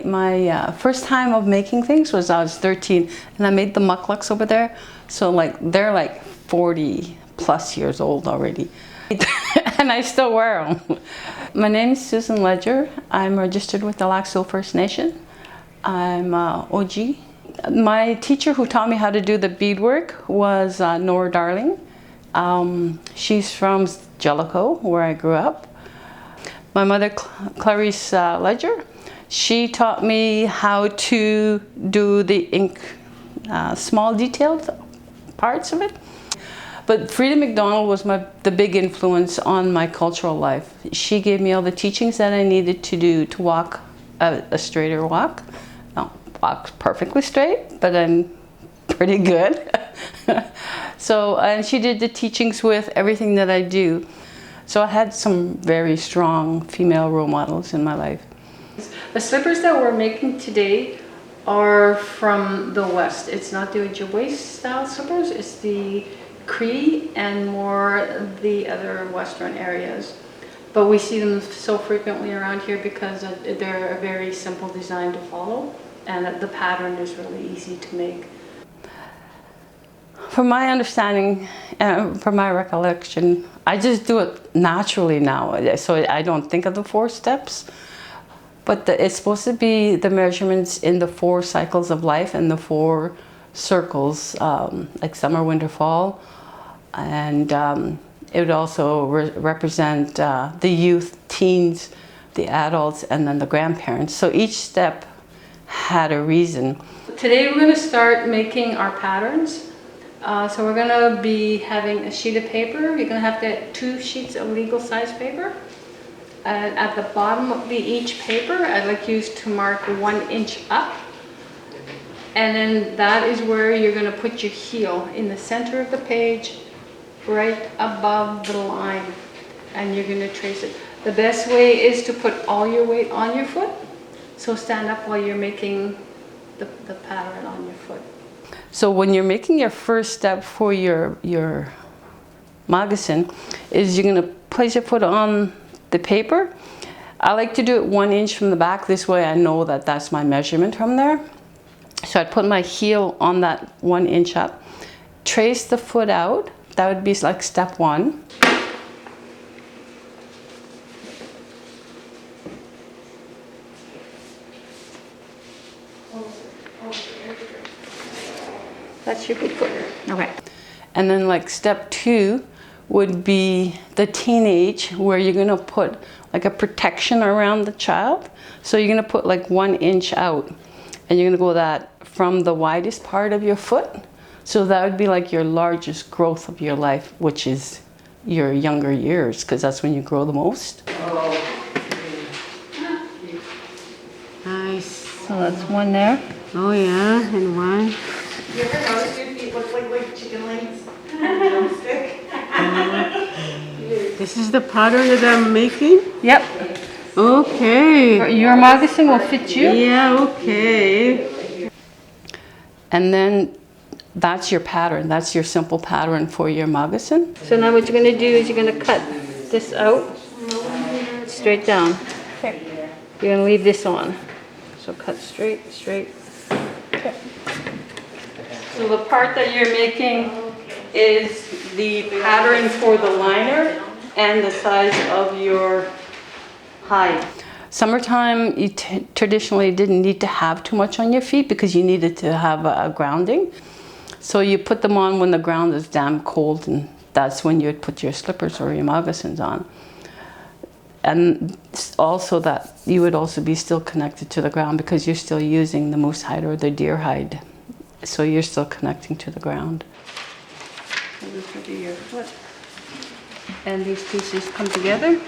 My first time of making things was I was 13, and I made the mucklucks over there. So like they're like 40 plus years old already. And I still wear them. My name is Susan Ledger. I'm registered with the Lac-Seul First Nation. I'm OG. My teacher who taught me how to do the beadwork was Nora Darling. She's from Jellicoe, where I grew up. My mother, Clarice Ledger, she taught me how to do the ink, small detailed parts of it. But Frida McDonald was the big influence on my cultural life. She gave me all the teachings that I needed to do to walk a straighter walk. I don't walk perfectly straight, but I'm pretty good. And she did the teachings with everything that I do. So I had some very strong female role models in my life. The slippers that we're making today are from the West. It's not the Ojibwe style slippers, it's the Cree and more the other Western areas. But we see them so frequently around here because they're a very simple design to follow, and the pattern is really easy to make. From my understanding, from my recollection, I just do it naturally now. So I don't think of the 4 steps, but it's supposed to be the measurements in the 4 cycles of life and the 4 circles, like summer, winter, fall. And it would also represent the youth, teens, the adults, and then the grandparents. So each step had a reason. Today we're going to start making our patterns. So we're going to be having a sheet of paper. You're going to have to get 2 sheets of legal size paper. And at the bottom of each paper, I'd like you to mark 1 inch up. And then that is where you're going to put your heel in the center of the page, right above the line. And you're going to trace it. The best way is to put all your weight on your foot. So stand up while you're making the pattern on your foot. So when you're making your first step for your moccasin, is you're going to place your foot on the paper. I like to do it 1 inch from the back. This way I know that that's my measurement from there. So I'd put my heel on that 1 inch up, trace the foot out. That would be like step 1. That's your good foot. Okay. And then like step 2 would be the teenage, where you're going to put like a protection around the child. So you're going to put like 1 inch out, and you're going to go that from the widest part of your foot. So that would be like your largest growth of your life, which is your younger years, because that's when you grow the most. Nice. So that's 1 there. Oh yeah, and 1. You ever notice your feet look like chicken legs? Drumstick. This is the pattern that I'm making? Yep. Okay. Your moccasin will fit you. Yeah, okay. And then that's your pattern. That's your simple pattern for your moccasin. So now what you're going to do is you're going to cut this out straight down. Okay. You're going to leave this on. So cut straight, straight. Okay. So the part that you're making is the pattern for the liner and the size of your hide. Summertime, you traditionally didn't need to have too much on your feet because you needed to have a grounding. So you put them on when the ground is damn cold, and that's when you would put your slippers or your moccasins on. And also that you would also be still connected to the ground because you're still using the moose hide or the deer hide. So you're still connecting to the ground. So this will be your foot. And these pieces come together.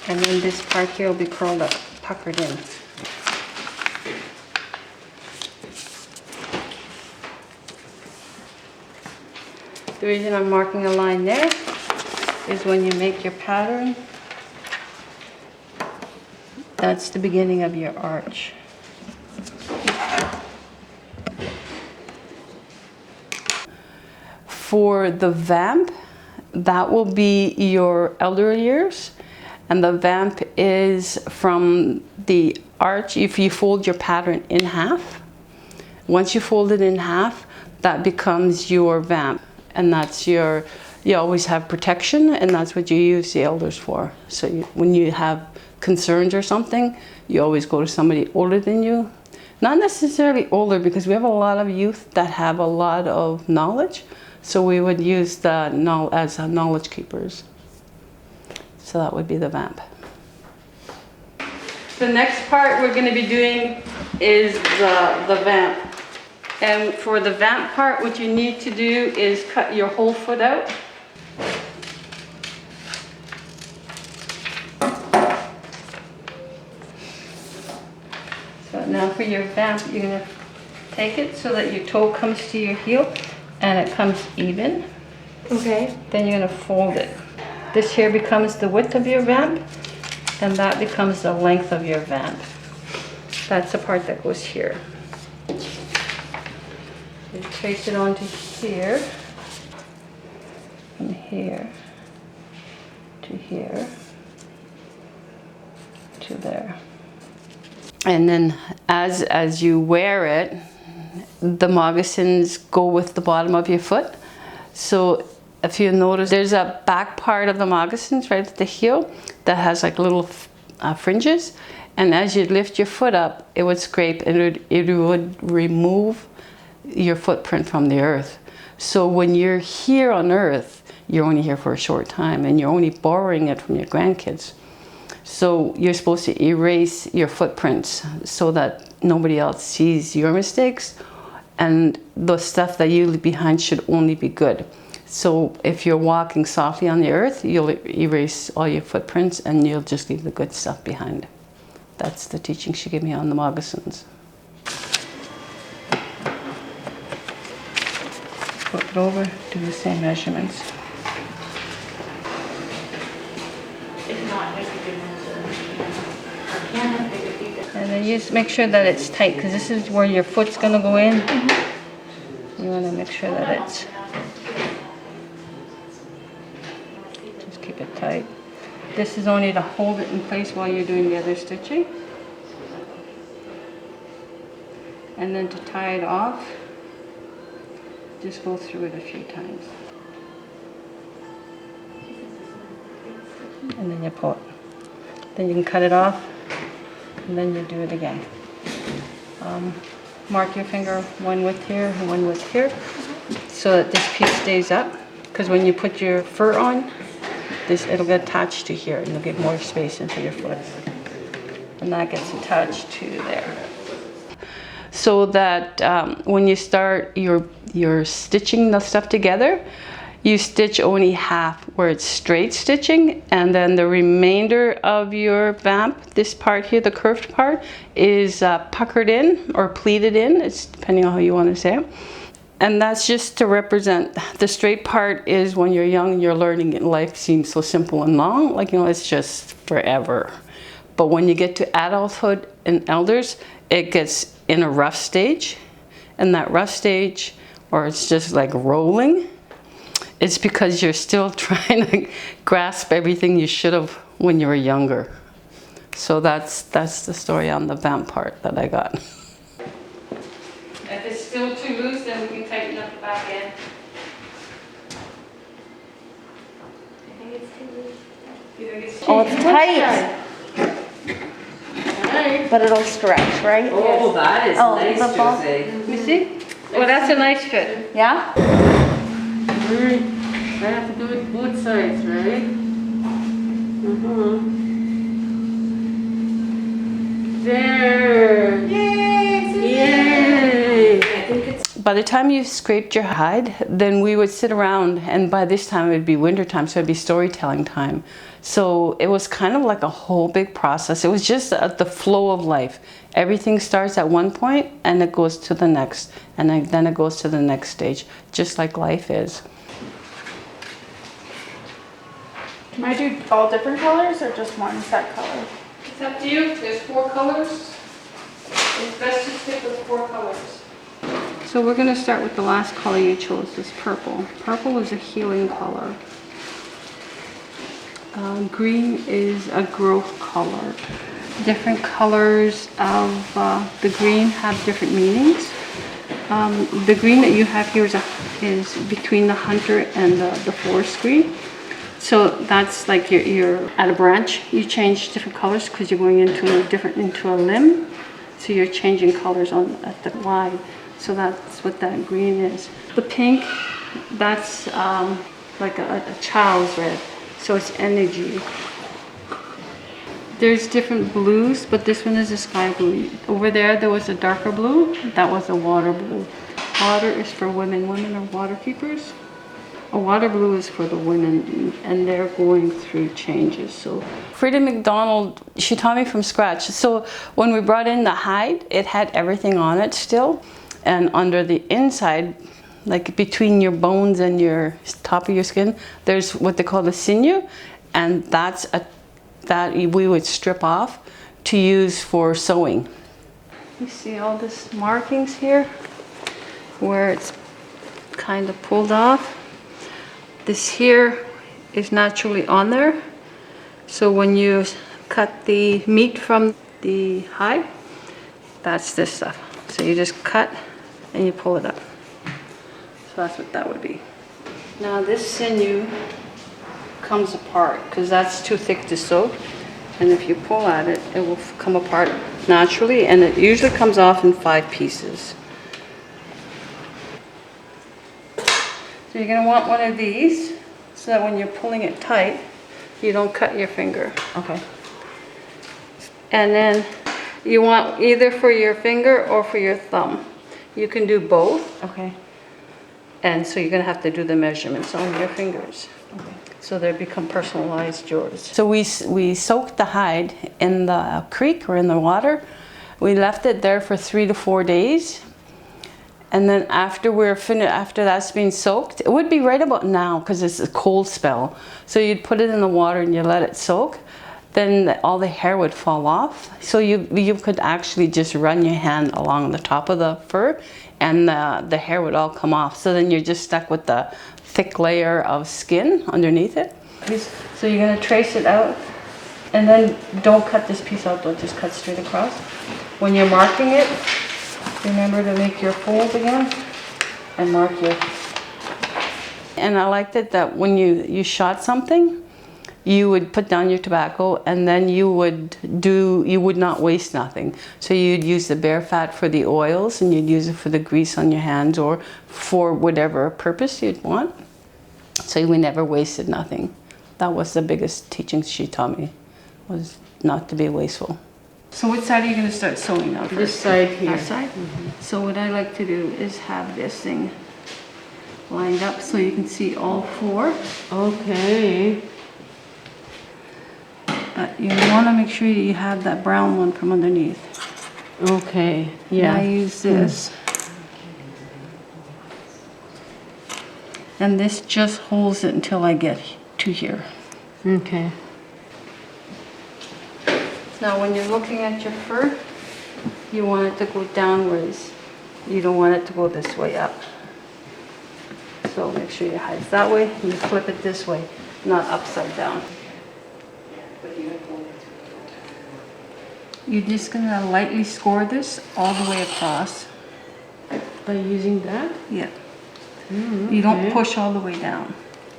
And then this part here will be curled up, puckered in. The reason I'm marking a line there is when you make your pattern, that's the beginning of your arch. For the vamp, that will be your elder years, And the vamp is from the arch. If you fold your pattern in half, once you fold it in half, that becomes your vamp. And that's your, you always have protection, and that's what you use the elders for. So when you have concerns or something, you always go to somebody older than you. Not necessarily older, because we have a lot of youth that have a lot of knowledge. So we would use that as knowledge keepers. So that would be the vamp. The next part we're going to be doing is the vamp. And for the vamp part, what you need to do is cut your whole foot out. So now for your vamp, you're going to take it so that your toe comes to your heel and it comes even. Okay. Then you're going to fold it. This here becomes the width of your vamp, and that becomes the length of your vamp. That's the part that goes here. You trace it onto here, from here to here to there. And then as you wear it, the moccasins go with the bottom of your foot. So if you notice, there's a back part of the moccasins right at the heel that has like little fringes. And as you lift your foot up, it would scrape and it would remove your footprint from the earth. So when you're here on earth, you're only here for a short time, and you're only borrowing it from your grandkids. So you're supposed to erase your footprints so that nobody else sees your mistakes, and the stuff that you leave behind should only be good. So if you're walking softly on the earth, you'll erase all your footprints and you'll just leave the good stuff behind. That's the teaching she gave me on the moccasins. Flip it over, do the same measurements. And then you just make sure that it's tight, because this is where your foot's going to go in. You want to make sure that it's... Just keep it tight. This is only to hold it in place while you're doing the other stitching. And then to tie it off, just go through it a few times. And then you pull it. Then you can cut it off, and then you do it again. Mark your finger, one width here and one width here, so that this piece stays up. Because when you put your fur on, it'll get attached to here, and you'll get more space into your foot. And that gets attached to there. So that when you start your stitching the stuff together, you stitch only half where it's straight stitching, and then the remainder of your vamp, this part here, the curved part, is puckered in or pleated in. It's depending on how you want to say it. And that's just to represent, the straight part is when you're young and you're learning and life seems so simple and long, like, you know, it's just forever. But when you get to adulthood and elders, it gets in a rough stage. And that rough stage, or it's just like rolling, it's because you're still trying to grasp everything you should have when you were younger. So that's the story on the vamp part that I got. If it's still too loose, then we can tighten up the back end. I think it's too loose. You think it's Oh, it's tight, Alright. but it'll stretch, right? Oh, that is Oh, nice, the ball. Josie. Let me see. Well, that's a nice fit. Yeah? Alright. I have to do it both sides, right? There. Yay! By the time you scraped your hide, then we would sit around, and by this time it would be winter time, so it'd be storytelling time. So it was kind of like a whole big process. It was just the flow of life. Everything starts at one point and it goes to the next, and then it goes to the next stage, just like life is. Can I do all different colors or just one set color? It's up to you. There's 4 colors. It's best to stick with 4 colors. So we're going to start with the last color you chose, this purple. Purple is a healing color. Green is a growth color. Different colors of the green have different meanings. The green that you have here is between the hunter and the forest green. So that's like you're at a branch, you change different colors because you're going into a limb. So you're changing colors at the wide. So that's what that green is. The pink, that's like a child's red. So it's energy. There's different blues, but this one is a sky blue. Over there was a darker blue. That was a water blue. Water is for women. Women are water keepers. A water blue is for the women, and they're going through changes. So Frida McDonald, she taught me from scratch. So when we brought in the hide, it had everything on it still. And under the inside, like between your bones and your top of your skin, there's what they call the sinew. And that we would strip off to use for sewing. You see all this markings here where it's kind of pulled off. This here is naturally on there. So when you cut the meat from the hide, that's this stuff. So you just cut and you pull it up. So that's what that would be. Now this sinew comes apart because that's too thick to sew, and if you pull at it, it will come apart naturally, and it usually comes off in 5 pieces. So you're going to want one of these so that when you're pulling it tight, you don't cut your finger. Okay. And then you want either for your finger or for your thumb. You can do both. Okay. And so you're going to have to do the measurements on your fingers. Okay. So they become personalized yours. So we soaked the hide in the creek or in the water. We left it there for 3 to 4 days. And then after that's been soaked, it would be right about now because it's a cold spell. So you'd put it in the water and you let it soak. Then all the hair would fall off. So you could actually just run your hand along the top of the fur and the hair would all come off. So then you're just stuck with the thick layer of skin underneath it. So you're gonna trace it out and then don't cut this piece out, don't just cut straight across. When you're marking it, remember to make your fold again and mark your. And I liked it that when you shot something, you would put down your tobacco and then you would not waste nothing. So you'd use the bear fat for the oils and you'd use it for the grease on your hands or for whatever purpose you'd want. So we never wasted nothing. That was the biggest teaching she taught me, was not to be wasteful. So which side are you going to start sewing now first? This side here. That side? So what I like to do is have this thing lined up so you can see all 4. Okay. But you want to make sure you have that brown one from underneath. Okay. And Yeah. I use this. And this just holds it until I get to here. Okay. Now when you're looking at your fur, you want it to go downwards. You don't want it to go this way up. So make sure your hide's that way and you flip it this way, not upside down. You're just gonna lightly score this all the way across. By using that? Yeah. Okay. You don't push all the way down.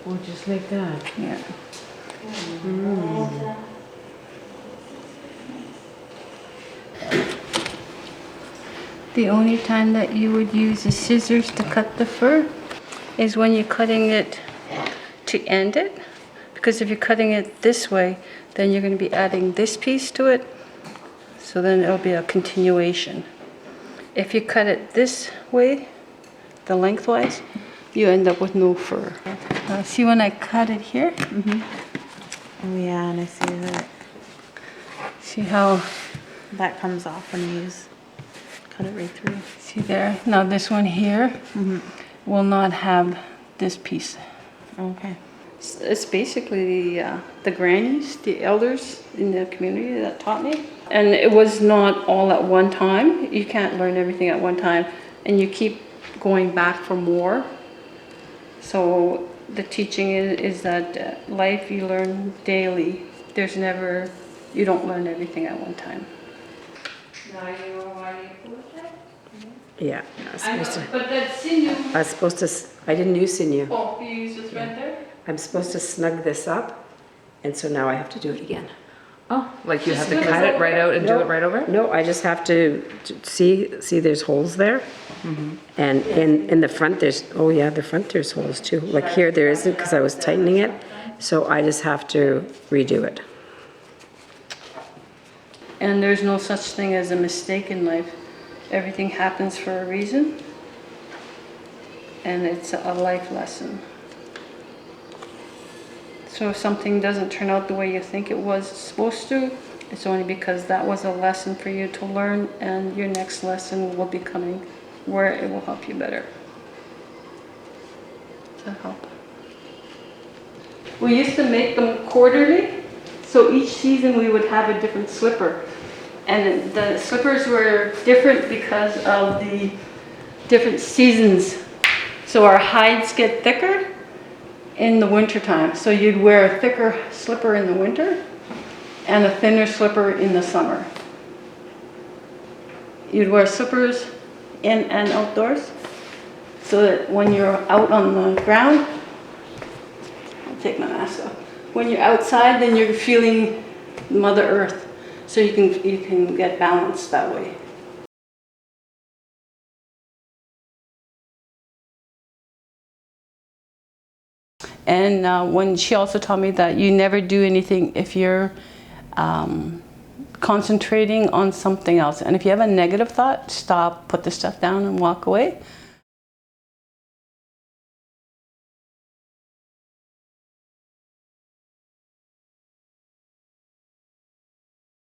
Or just like that? Yeah. The only time that you would use the scissors to cut the fur is when you're cutting it to end it. Because if you're cutting it this way, then you're going to be adding this piece to it. So then it'll be a continuation. If you cut it this way, the lengthwise, you end up with no fur. See when I cut it here? Oh yeah, and I see that See how, that comes off when you cut it right through. see there? Now this one here will not have this piece. Okay. It's basically the grannies, the elders in the community that taught me. And it was not all at one time. You can't learn everything at one time. And you keep going back for more. So the teaching is that life you learn daily. There's never, you don't learn everything at one time. Now you know why you put that? Yeah, But that's sinew. I was supposed to, I didn't use sinew. Oh, you use the thread there? I'm supposed to snug this up, and so now I have to do it again. Oh, like you have to Just cut it right out and do No, it right over? No, I just have to see there's holes there. And in the front there's, oh yeah, the front there's holes too. Like here there isn't because I was tightening it. So I just have to redo it. And there's no such thing as a mistake in life. Everything happens for a reason. And it's a life lesson. So if something doesn't turn out the way you think it was supposed to, it's only because that was a lesson for you to learn, and your next lesson will be coming where it will help you better. Does that help? We used to make them quarterly, so each season we would have a different slipper. And the slippers were different because of the different seasons. So our hides get thicker in the winter time. So you'd wear a thicker slipper in the winter and a thinner slipper in the summer. You'd wear slippers in and outdoors so that when you're out on the ground, I'll take my mask off. When you're outside, then you're feeling Mother Earth, so you can get balanced that way. And when she also taught me that you never do anything if you're concentrating on something else. And if you have a negative thought, stop, put the stuff down and walk away.